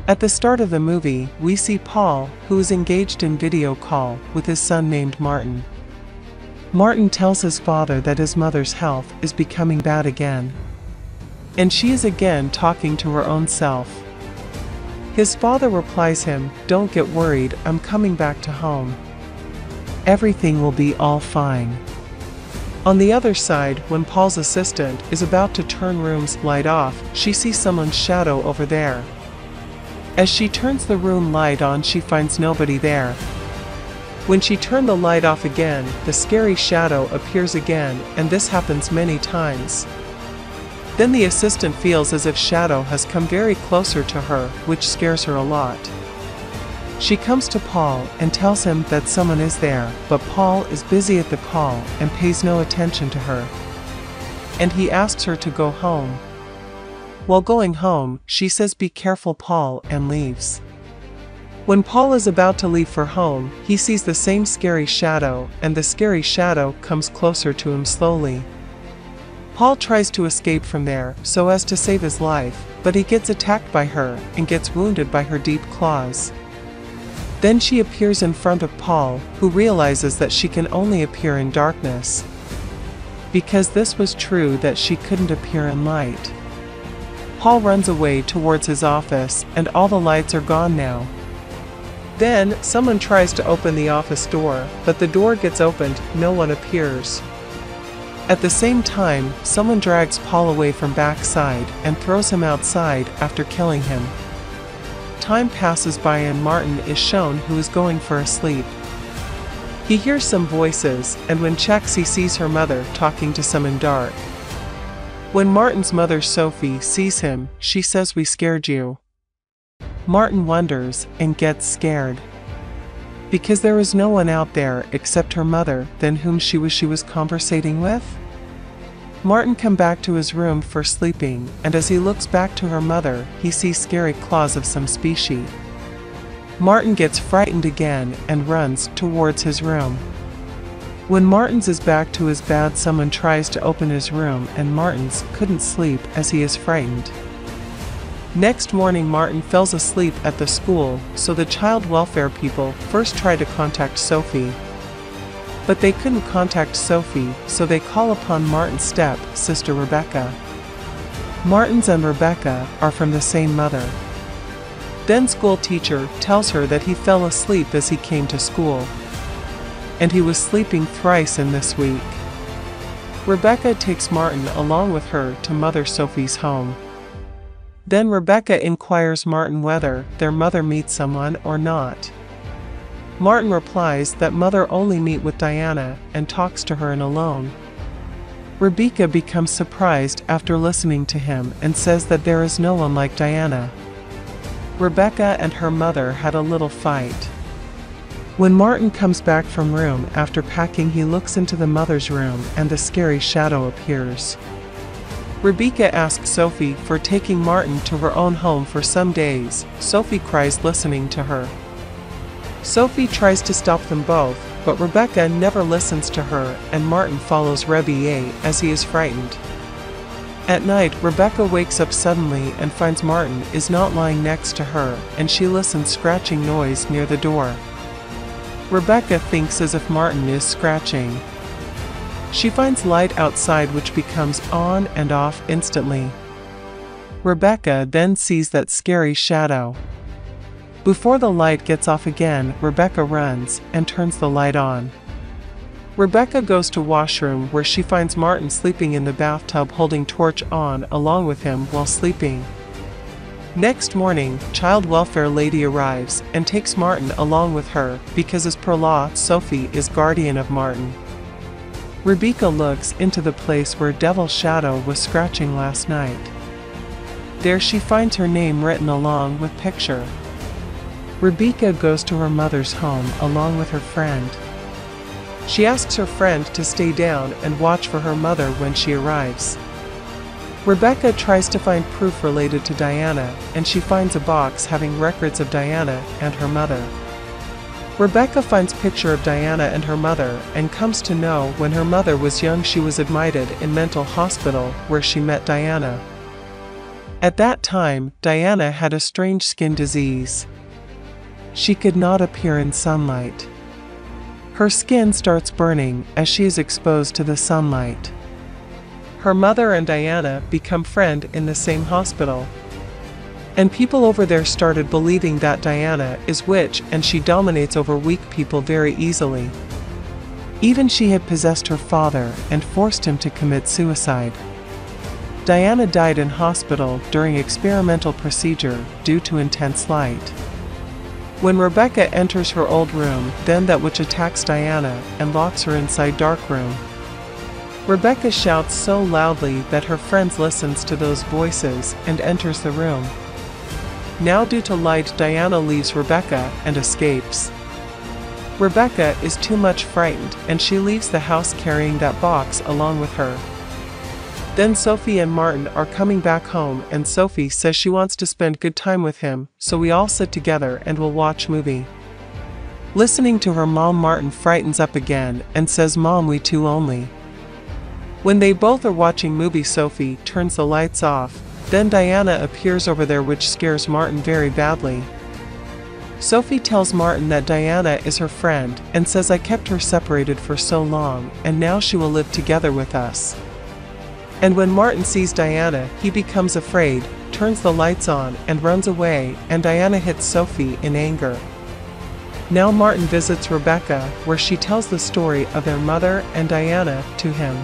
At the start of the movie, we see Paul, who is engaged in video call with his son named Martin. Martin tells his father that his mother's health is becoming bad again, and she is again talking to her own self. His father replies him, "Don't get worried, I'm coming back to home. Everything will be all fine." On the other side, when Paul's assistant is about to turn room's light off, she sees someone's shadow over there. As she turns the room light on, she finds nobody there. When she turned the light off again, the scary shadow appears again, and this happens many times. Then the assistant feels as if Shadow has come very closer to her, which scares her a lot. She comes to Paul and tells him that someone is there, but Paul is busy at the call and pays no attention to her. And he asks her to go home. While going home, she says, "Be careful, Paul," and leaves. When Paul is about to leave for home, he sees the same scary shadow, and the scary shadow comes closer to him slowly. Paul tries to escape from there so as to save his life, but he gets attacked by her and gets wounded by her deep claws. Then she appears in front of Paul, who realizes that she can only appear in darkness, because this was true that she couldn't appear in light. Paul runs away towards his office, and all the lights are gone now. Then, someone tries to open the office door, but the door gets opened, no one appears. At the same time, someone drags Paul away from backside and throws him outside after killing him. Time passes by and Martin is shown who is going for a sleep. He hears some voices, and when checks he sees her mother talking to someone dark. When Martin's mother Sophie sees him, she says, "We scared you." Martin wonders and gets scared, because there is no one out there except her mother, then whom she was conversating with. Martin comes back to his room for sleeping, and as he looks back to her mother, he sees scary claws of some species. Martin gets frightened again and runs towards his room. When Martin's is back to his bed, someone tries to open his room, and Martin's couldn't sleep as he is frightened. Next morning, Martin falls asleep at the school, so the child welfare people first try to contact Sophie. But they couldn't contact Sophie, so they call upon Martin's step-sister Rebecca. Martin's and Rebecca are from the same mother. Then school teacher tells her that he fell asleep as he came to school, and he was sleeping thrice in this week. Rebecca takes Martin along with her to Mother Sophie's home. Then Rebecca inquires Martin whether their mother meets someone or not. Martin replies that mother only meet with Diana and talks to her alone. Rebecca becomes surprised after listening to him and says that there is no one like Diana. Rebecca and her mother had a little fight. When Martin comes back from room after packing, he looks into the mother's room and the scary shadow appears. Rebecca asks Sophie for taking Martin to her own home for some days. Sophie cries listening to her. Sophie tries to stop them both, but Rebecca never listens to her, and Martin follows Rebecca as he is frightened. At night, Rebecca wakes up suddenly and finds Martin is not lying next to her, and she listens scratching noise near the door. Rebecca thinks as if Martin is scratching. She finds light outside which becomes on and off instantly. Rebecca then sees that scary shadow. Before the light gets off again, Rebecca runs and turns the light on. Rebecca goes to washroom where she finds Martin sleeping in the bathtub holding torch on along with him while sleeping. Next morning, child welfare lady arrives and takes Martin along with her because as per law, Sophie is guardian of Martin. Rebecca looks into the place where Devil's Shadow was scratching last night. There she finds her name written along with picture. Rebecca goes to her mother's home along with her friend. She asks her friend to stay down and watch for her mother when she arrives. Rebecca tries to find proof related to Diana, and she finds a box having records of Diana and her mother. Rebecca finds picture of Diana and her mother and comes to know when her mother was young she was admitted in mental hospital where she met Diana. At that time, Diana had a strange skin disease. She could not appear in sunlight. Her skin starts burning as she is exposed to the sunlight. Her mother and Diana become friends in the same hospital. And people over there started believing that Diana is witch and she dominates over weak people very easily. Even she had possessed her father and forced him to commit suicide. Diana died in hospital during experimental procedure due to intense light. When Rebecca enters her old room, then that witch attacks Diana and locks her inside dark room. Rebecca shouts so loudly that her friends listens to those voices and enters the room. Now due to light, Diana leaves Rebecca and escapes. Rebecca is too much frightened and she leaves the house carrying that box along with her. Then Sophie and Martin are coming back home and Sophie says she wants to spend good time with him, so we all sit together and will watch movie. Listening to her mom, Martin frightens up again and says, "Mom, we two only." When they both are watching movie, Sophie turns the lights off. Then Diana appears over there, which scares Martin very badly. Sophie tells Martin that Diana is her friend and says, "I kept her separated for so long and now she will live together with us." And when Martin sees Diana, he becomes afraid, turns the lights on and runs away, and Diana hits Sophie in anger. Now Martin visits Rebecca, where she tells the story of their mother and Diana to him.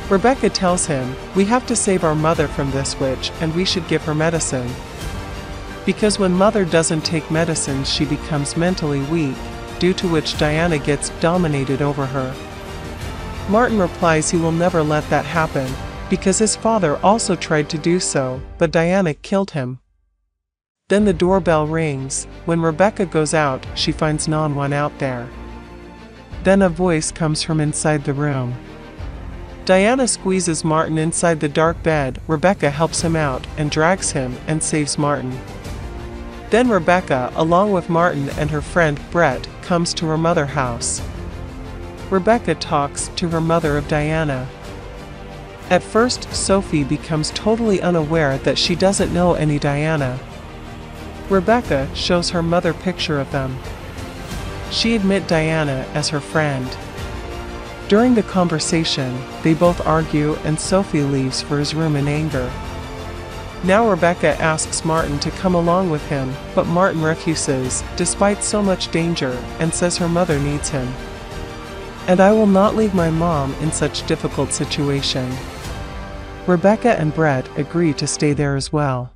Rebecca tells him, "We have to save our mother from this witch and we should give her medicine. Because when mother doesn't take medicine she becomes mentally weak, due to which Diana gets dominated over her." Martin replies he will never let that happen, because his father also tried to do so, but Diana killed him. Then the doorbell rings. When Rebecca goes out, she finds no one out there. Then a voice comes from inside the room. Diana squeezes Martin inside the dark bed. Rebecca helps him out and drags him and saves Martin. Then Rebecca, along with Martin and her friend Brett, comes to her mother's house. Rebecca talks to her mother of Diana. At first, Sophie becomes totally unaware that she doesn't know any Diana. Rebecca shows her mother picture of them. She admits Diana as her friend. During the conversation, they both argue and Sophie leaves for his room in anger. Now Rebecca asks Martin to come along with him, but Martin refuses, despite so much danger, and says her mother needs him. "And I will not leave my mom in such difficult situation." Rebecca and Brett agree to stay there as well.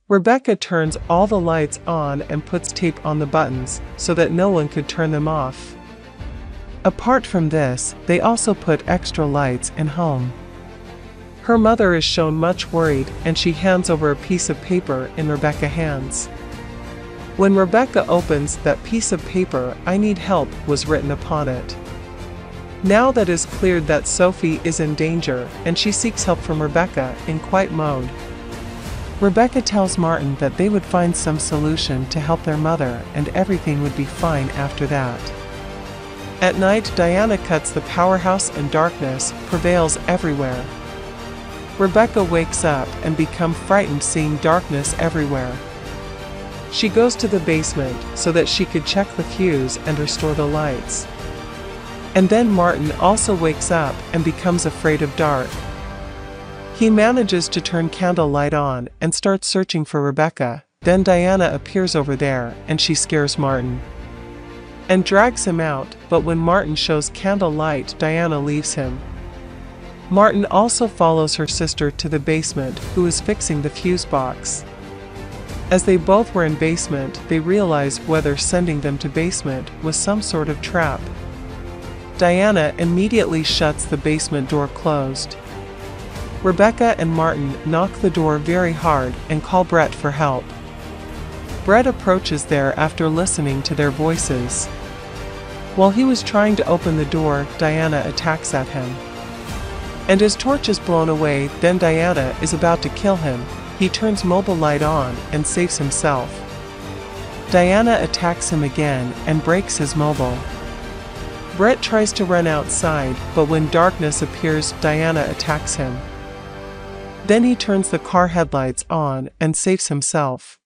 Rebecca turns all the lights on and puts tape on the buttons, so that no one could turn them off. Apart from this, they also put extra lights in home. Her mother is shown much worried and she hands over a piece of paper in Rebecca's hands. When Rebecca opens that piece of paper, "I need help" was written upon it. Now that is cleared that Sophie is in danger and she seeks help from Rebecca in quiet mode. Rebecca tells Martin that they would find some solution to help their mother and everything would be fine after that. At night, Diana cuts the powerhouse and darkness prevails everywhere. Rebecca wakes up and becomes frightened seeing darkness everywhere. She goes to the basement so that she could check the fuse and restore the lights. And then Martin also wakes up and becomes afraid of dark. He manages to turn candlelight on and starts searching for Rebecca. Then Diana appears over there and she scares Martin and drags him out, but when Martin shows candlelight, Diana leaves him. Martin also follows her sister to the basement, who is fixing the fuse box. As they both were in basement, they realized whether sending them to basement was some sort of trap. Diana immediately shuts the basement door closed. Rebecca and Martin knock the door very hard and call Brett for help. Brett approaches there after listening to their voices. While he was trying to open the door, Diana attacks at him. And his torch is blown away. Then Diana is about to kill him. He turns mobile light on and saves himself. Diana attacks him again and breaks his mobile. Brett tries to run outside, but when darkness appears, Diana attacks him. Then he turns the car headlights on and saves himself.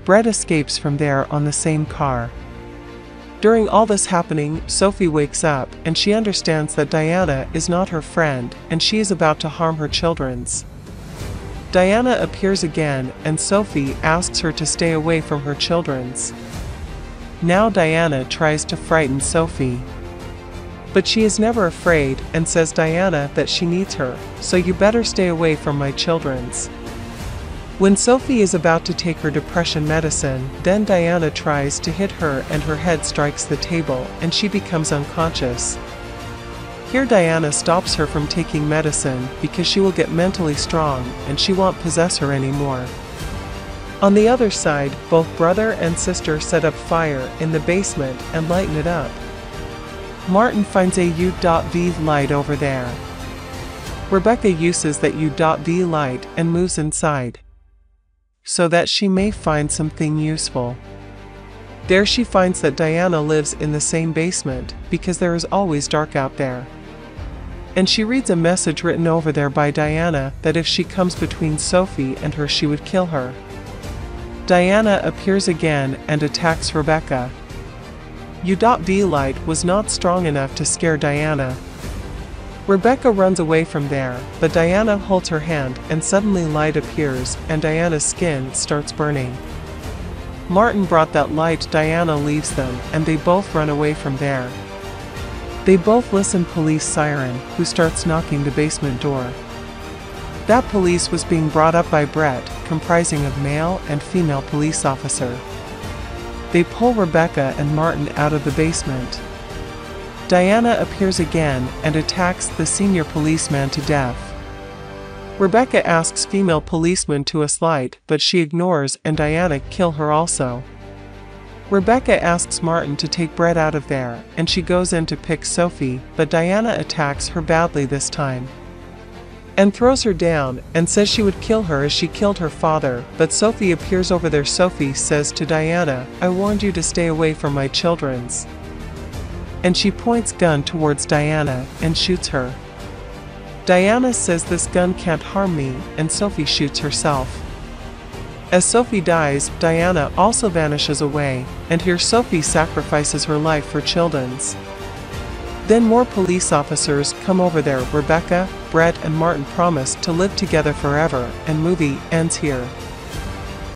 Brett escapes from there on the same car. During all this happening, Sophie wakes up and she understands that Diana is not her friend and she is about to harm her children's. Diana appears again and Sophie asks her to stay away from her children's. Now Diana tries to frighten Sophie. But she is never afraid and says Diana that she needs her, so you better stay away from my children's. When Sophie is about to take her depression medicine, then Diana tries to hit her and her head strikes the table and she becomes unconscious. Here Diana stops her from taking medicine because she will get mentally strong and she won't possess her anymore. On the other side, both brother and sister set up fire in the basement and lighten it up. Martin finds a U.V light over there. Rebecca uses that U.V light and moves inside, so that she may find something useful. There she finds that Diana lives in the same basement, because there is always dark out there. And she reads a message written over there by Diana that if she comes between Sophie and her she would kill her. Diana appears again and attacks Rebecca. U.V light was not strong enough to scare Diana. Rebecca runs away from there, but Diana holds her hand and suddenly light appears and Diana's skin starts burning. Martin brought that light. Diana leaves them and they both run away from there. They both listen police siren, who starts knocking the basement door. That police was being brought up by Brett, comprising of male and female police officer. They pull Rebecca and Martin out of the basement. Diana appears again and attacks the senior policeman to death. Rebecca asks female policeman to a slight, but she ignores and Diana kill her also. Rebecca asks Martin to take Brett out of there, and she goes in to pick Sophie, but Diana attacks her badly this time. And throws her down, and says she would kill her as she killed her father, but Sophie appears over there. Sophie says to Diana, I warned you to stay away from my children's. And she points gun towards Diana, and shoots her. Diana says this gun can't harm me, and Sophie shoots herself. As Sophie dies, Diana also vanishes away, and here Sophie sacrifices her life for children's. Then more police officers come over there. Rebecca, Brett and Martin promise to live together forever, and movie ends here.